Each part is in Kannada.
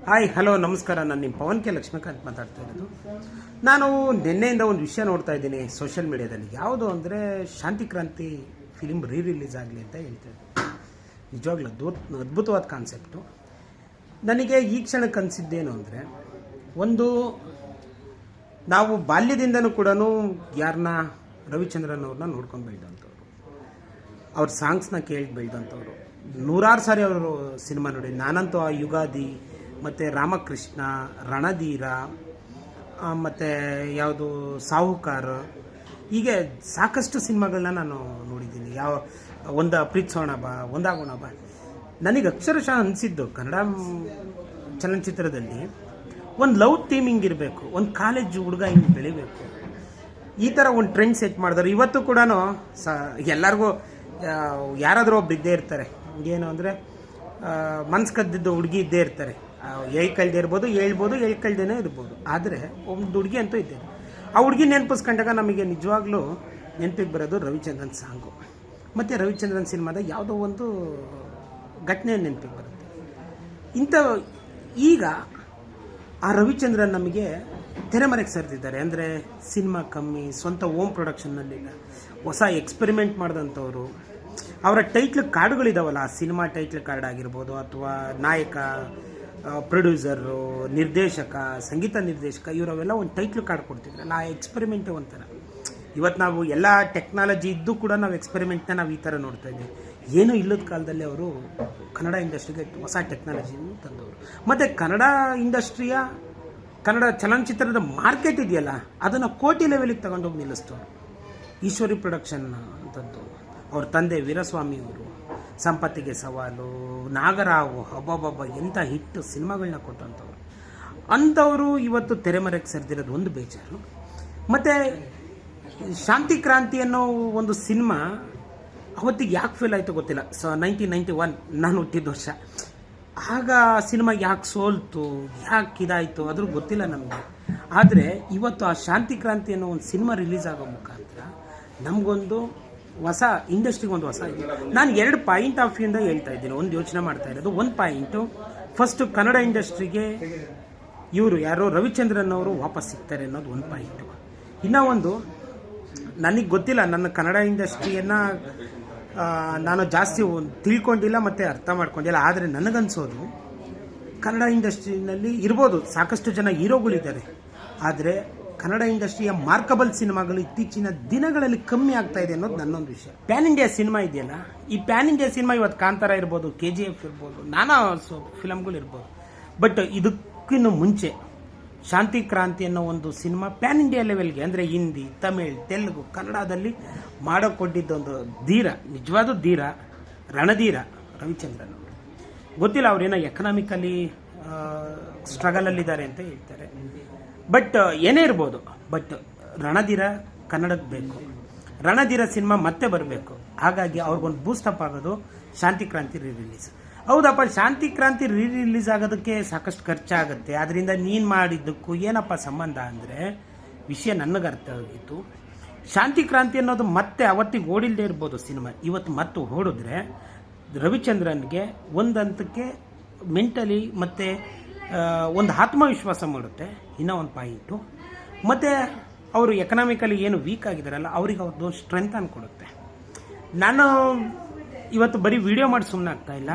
ಹಾಯ್ ಹಲೋ ನಮಸ್ಕಾರ. ನಾನು ನಿಮ್ಮ ಪವನ್ ಕೆ ಲಕ್ಷ್ಮೀಕಾಂತ್ ಮಾತಾಡ್ತಾ ಇರೋದು. ನಾನು ನಿನ್ನೆಯಿಂದ ಒಂದು ವಿಷಯ ನೋಡ್ತಾ ಇದ್ದೀನಿ ಸೋಷಿಯಲ್ ಮೀಡಿಯಾದಲ್ಲಿ. ಯಾವುದು ಅಂದರೆ ಶಾಂತಿ ಕ್ರಾಂತಿ ಫಿಲಿಮ್ ರಿಲೀಸ್ ಆಗಲಿ ಅಂತ ಹೇಳ್ತಾರೆ. ನಿಜವಾಗ್ಲೂ ಅದ್ಭುತವಾದ ಕಾನ್ಸೆಪ್ಟು. ನನಗೆ ಈ ಕ್ಷಣಕ್ಕೆ ಅನಿಸಿದ್ದೇನು ಅಂದರೆ, ಒಂದು ನಾವು ಬಾಲ್ಯದಿಂದನೂ ಕೂಡ ಯಾರನ್ನ ರವಿಚಂದ್ರನ್ ಅವ್ರನ್ನ ನೋಡ್ಕೊಂಡು ಬೆಳೆದಂಥವ್ರು, ಅವ್ರ ಸಾಂಗ್ಸ್ನ ಕೇಳಿ ಬೆಳೆದಂಥವ್ರು. ನೂರಾರು ಸಾರಿ ಅವರು ಸಿನಿಮಾ ನೋಡಿ. ನಾನಂತೂ ಆ ಯುಗಾದಿ ಮತ್ತು ರಾಮಕೃಷ್ಣ, ರಣಧೀರ, ಮತ್ತು ಯಾವುದು ಸಾಹುಕಾರ, ಹೀಗೆ ಸಾಕಷ್ಟು ಸಿನಿಮಾಗಳನ್ನ ನಾನು ನೋಡಿದ್ದೀನಿ. ಒಂದು ಪ್ರೀತ್ಸೋಣ ಬಾ, ಒಂದಾಗೋಣ ಬಾ. ನನಗೆ ಅಕ್ಷರಶಃ ಅನಿಸಿದ್ದು ಕನ್ನಡ ಚಲನಚಿತ್ರದಲ್ಲಿ ಒಂದು ಲವ್ ಥೀಮಿಂಗ್ ಇರಬೇಕು, ಒಂದು ಕಾಲೇಜ್ ಹುಡುಗ ಹಿಂಗೆ ಬೆಳಿಬೇಕು, ಈ ಥರ ಒಂದು ಟ್ರೆಂಡ್ ಸೆಟ್ ಮಾಡಿದ್ರು. ಇವತ್ತು ಕೂಡ ಎಲ್ಲರಿಗೂ ಯಾರಾದರೂ ಒಬ್ರು ಇದ್ದೇ ಇರ್ತಾರೆ. ಏನು ಅಂದರೆ ಮನ್ಸು ಕದ್ದಿದ್ದು ಹುಡುಗಿ ಇದ್ದೇ ಇರ್ತಾರೆ. ಹೇಳ್ಕಳ್ದೇ ಇರ್ಬೋದು, ಹೇಳ್ಕಳ್ದೇನೆ ಇರ್ಬೋದು. ಆದರೆ ಒಂದು ಹುಡುಗಿ ಅಂತೂ ಇದ್ದೆ. ಆ ಹುಡುಗಿ ನೆನಪಿಸ್ಕೊಂಡಾಗ ನಮಗೆ ನಿಜವಾಗ್ಲೂ ನೆನಪಿಗೆ ಬರೋದು ರವಿಚಂದ್ರನ್ ಸಾಂಗು ಮತ್ತು ರವಿಚಂದ್ರನ್ ಸಿನಿಮಾದ ಯಾವುದೋ ಒಂದು ಘಟನೆ ನೆನಪಿಗೆ ಬರುತ್ತೆ. ಈಗ ಆ ರವಿಚಂದ್ರನ್ ನಮಗೆ ತೆರೆಮರೆಗೆ ಸರಿದಿದ್ದಾರೆ. ಅಂದರೆ ಸಿನಿಮಾ ಕಮ್ಮಿ, ಸ್ವಂತ ಓಮ್ ಪ್ರೊಡಕ್ಷನ್ನಲ್ಲಿಲ್ಲ, ಹೊಸ ಎಕ್ಸ್ಪೆರಿಮೆಂಟ್ ಮಾಡಿದಂಥವ್ರು. ಅವರ ಟೈಟ್ಲ್ ಕಾರ್ಡ್ಗಳಿದಾವಲ್ಲ, ಆ ಸಿನಿಮಾ ಟೈಟ್ಲ್ ಕಾರ್ಡ್ ಆಗಿರ್ಬೋದು, ಅಥವಾ ನಾಯಕ, ಪ್ರೊಡ್ಯೂಸರು, ನಿರ್ದೇಶಕ, ಸಂಗೀತ ನಿರ್ದೇಶಕ, ಇವರವೆಲ್ಲ ಒಂದು ಟೈಟ್ಲ್ ಕಾರ್ಡ್ ಕೊಡ್ತಿದ್ರಲ್ಲ, ಆ ಎಕ್ಸ್ಪೆರಿಮೆಂಟೇ ಒಂಥರ. ಇವತ್ತು ನಾವು ಎಲ್ಲ ಟೆಕ್ನಾಲಜಿ ಇದ್ದು ಕೂಡ ನಾವು ಎಕ್ಸ್ಪೆರಿಮೆಂಟ್ನ ನಾವು ಈ ಥರ ನೋಡ್ತಾ ಇದ್ದೀವಿ. ಏನೂ ಇಲ್ಲದ ಕಾಲದಲ್ಲಿ ಅವರು ಕನ್ನಡ ಇಂಡಸ್ಟ್ರಿಗೆ ಹೊಸ ಟೆಕ್ನಾಲಜಿಯನ್ನು ತಂದವರು. ಮತ್ತು ಕನ್ನಡ ಇಂಡಸ್ಟ್ರಿಯ, ಕನ್ನಡ ಚಲನಚಿತ್ರದ ಮಾರ್ಕೆಟ್ ಇದೆಯಲ್ಲ, ಅದನ್ನು ಕೋಟಿ ಲೆವೆಲಿಗೆ ತಗೊಂಡೋಗಿ ನಿಲ್ಲಿಸ್ತವ್ರು. ಈಶ್ವರಿ ಪ್ರೊಡಕ್ಷನ್ ಅಂತದ್ದು, ಅವ್ರ ತಂದೆ ವೀರಸ್ವಾಮಿ ಅವರು, ಸಂಪತ್ತಿಗೆ ಸವಾಲು, ನಾಗರಾವು, ಹಬ್ಬಬ್ಬ ಎಂಥ ಹಿಟ್ಟು ಸಿನಿಮಾಗಳನ್ನ ಕೊಟ್ಟಂಥವ್ರು. ಅಂಥವರು ಇವತ್ತು ತೆರೆಮರೆಗೆ ಸರಿದಿರೋದು ಒಂದು ಬೇಜಾರು. ಮತ್ತು ಶಾಂತಿ ಕ್ರಾಂತಿ ಅನ್ನೋ ಒಂದು ಸಿನಿಮಾ ಅವತ್ತಿಗೆ ಯಾಕೆ ಫೇಲ್ ಆಯಿತು ಗೊತ್ತಿಲ್ಲ. 1991 ನಾನು ಹುಟ್ಟಿದ ವರ್ಷ. ಆಗ ಸಿನಿಮಾ ಯಾಕೆ ಸೋಲ್ತು, ಯಾಕೆ ಇದಾಯಿತು ಅದ್ರ ಗೊತ್ತಿಲ್ಲ ನಮಗೆ. ಆದರೆ ಇವತ್ತು ಆ ಶಾಂತಿ ಕ್ರಾಂತಿ ಅನ್ನೋ ಒಂದು ಸಿನಿಮಾ ರಿಲೀಸ್ ಆಗೋ ಮುಖಾಂತರ ನಮಗೊಂದು ಹೊಸ ಇಂಡಸ್ಟ್ರಿಗೆ ಒಂದು ಹೊಸ ಇದೆ. ನಾನು 2 ಪಾಯಿಂಟ್ ಆಫ್ ವ್ಯೂಯಿಂದ ಹೇಳ್ತಾ ಇದ್ದೀನಿ. ಒಂದು ಯೋಚನೆ ಮಾಡ್ತಾ ಇರೋದು, ಒಂದು ಪಾಯಿಂಟು, ಫಸ್ಟು ಕನ್ನಡ ಇಂಡಸ್ಟ್ರಿಗೆ ಇವರು ಯಾರೋ ರವಿಚಂದ್ರನ್ ಅವರು ವಾಪಸ್ ಸಿಗ್ತಾರೆ ಅನ್ನೋದು ಒಂದು ಪಾಯಿಂಟು. ಇನ್ನೂ ಒಂದು, ನನಗೆ ಗೊತ್ತಿಲ್ಲ, ನನ್ನ ಕನ್ನಡ ಇಂಡಸ್ಟ್ರಿಯನ್ನು ನಾನು ಜಾಸ್ತಿ ತಿಳ್ಕೊಂಡಿಲ್ಲ ಮತ್ತು ಅರ್ಥ ಮಾಡ್ಕೊಂಡಿಲ್ಲ. ಆದರೆ ನನಗನ್ಸೋದು ಕನ್ನಡ ಇಂಡಸ್ಟ್ರಿನಲ್ಲಿ ಇರ್ಬೋದು ಸಾಕಷ್ಟು ಜನ ಹೀರೋಗಳಿದ್ದಾರೆ, ಆದರೆ ಕನ್ನಡ ಇಂಡಸ್ಟ್ರಿಯ ಮಾರ್ಕಬಲ್ ಸಿನಿಮಾಗಳು ಇತ್ತೀಚಿನ ದಿನಗಳಲ್ಲಿ ಕಮ್ಮಿ ಆಗ್ತಾ ಇದೆ ಅನ್ನೋದು ನನ್ನೊಂದು ವಿಷಯ. ಪ್ಯಾನ್ ಇಂಡಿಯಾ ಸಿನಿಮಾ ಇದೆಯಲ್ಲ, ಈ ಪ್ಯಾನ್ ಇಂಡಿಯಾ ಸಿನಿಮಾ ಇವತ್ತು ಕಾಂತಾರ ಇರ್ಬೋದು, KGF ಇರ್ಬೋದು, ನಾನಾ ಫಿಲಮ್ಗಳು ಇರ್ಬೋದು. ಬಟ್ ಇದಕ್ಕಿನ್ನು ಮುಂಚೆ ಶಾಂತಿ ಕ್ರಾಂತಿ ಅನ್ನೋ ಒಂದು ಸಿನಿಮಾ ಪ್ಯಾನ್ ಇಂಡಿಯಾ ಲೆವೆಲ್ಗೆ, ಅಂದರೆ ಹಿಂದಿ, ತಮಿಳ್, ತೆಲುಗು, ಕನ್ನಡದಲ್ಲಿ ಮಾಡೋಕೊಟ್ಟಿದ್ದೊಂದು ಧೀರ, ನಿಜವಾದ ಧೀರ, ರಣಧೀರ ರವಿಚಂದ್ರನ್ ಅವರು. ಗೊತ್ತಿಲ್ಲ ಅವರೇನೋ ಎಕನಾಮಿಕಲಿ ಸ್ಟ್ರಗಲಲ್ಲಿದ್ದಾರೆ ಅಂತ ಹೇಳ್ತಾರೆ. ಬಟ್ ಏನೇ ಇರ್ಬೋದು, ಬಟ್ ರಣಧೀರ ಕನ್ನಡಕ್ಕೆ ಬೇಕು. ರಣಧೀರ ಸಿನಿಮಾ ಮತ್ತೆ ಬರಬೇಕು. ಹಾಗಾಗಿ ಅವ್ರಿಗೊಂದು ಬೂಸ್ಟಪ್ ಆಗೋದು ಶಾಂತಿ ಕ್ರಾಂತಿ ರಿಲೀಸ್. ಹೌದಪ್ಪ, ಶಾಂತಿ ಕ್ರಾಂತಿ ರಿಲೀಸ್ ಆಗೋದಕ್ಕೆ ಸಾಕಷ್ಟು ಖರ್ಚಾಗುತ್ತೆ. ಅದರಿಂದ ನೀನು ಮಾಡಿದ್ದಕ್ಕೂ ಏನಪ್ಪ ಸಂಬಂಧ ಅಂದರೆ, ವಿಷಯ ನನಗೆ ಅರ್ಥ ಆಗಿತ್ತು. ಶಾಂತಿ ಕ್ರಾಂತಿ ಅನ್ನೋದು ಮತ್ತೆ ಅವತ್ತಿಗೆ ಓಡಿಲ್ಲದೆ ಇರ್ಬೋದು ಸಿನಿಮಾ, ಇವತ್ತು ಮತ್ತೆ ಓಡಿದ್ರೆ ರವಿಚಂದ್ರನ್ಗೆ ಒಂದು ಹಂತಕ್ಕೆ ಮೆಂಟಲಿ ಮತ್ತು ಒಂದು ಆತ್ಮವಿಶ್ವಾಸ ಮಾಡುತ್ತೆ. ಇನ್ನೂ ಒಂದು ಪಾಯಿಂಟು, ಮತ್ತು ಅವರು ಎಕನಾಮಿಕಲಿ ಏನು ವೀಕ್ ಆಗಿದ್ದಾರಲ್ಲ, ಅವ್ರಿಗೆ ಅವ್ರದ್ದು ಸ್ಟ್ರೆಂತ್ ಕೊಡುತ್ತೆ. ನಾನು ಇವತ್ತು ಬರೀ ವಿಡಿಯೋ ಮಾಡಿ ಸುಮ್ಮನೆ ಆಗ್ತಾ ಇಲ್ಲ.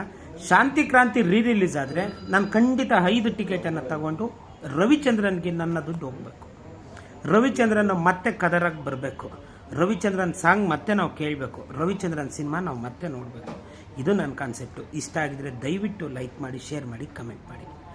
ಶಾಂತಿ ಕ್ರಾಂತಿ ರಿಲೀಸ್ ಆದರೆ ನಾನು ಖಂಡಿತ 5 ಟಿಕೆಟನ್ನು ತಗೊಂಡು ರವಿಚಂದ್ರನ್ಗೆ ನನ್ನ ದುಡ್ಡು ಹೋಗಬೇಕು. ರವಿಚಂದ್ರನ್ ಮತ್ತೆ ಕದರಾಗಿ ಬರಬೇಕು. ರವಿಚಂದ್ರನ್ ಸಾಂಗ್ ಮತ್ತೆ ನಾವು ಕೇಳಬೇಕು. ರವಿಚಂದ್ರನ್ ಸಿನಿಮಾ ನಾವು ಮತ್ತೆ ನೋಡಬೇಕು. ಇದು ನನ್ನ ಕಾನ್ಸೆಪ್ಟು. ಇಷ್ಟ ಆಗಿದ್ರೆ ದಯವಿಟ್ಟು ಲೈಕ್ ಮಾಡಿ, ಶೇರ್ ಮಾಡಿ, ಕಮೆಂಟ್ ಮಾಡಿ.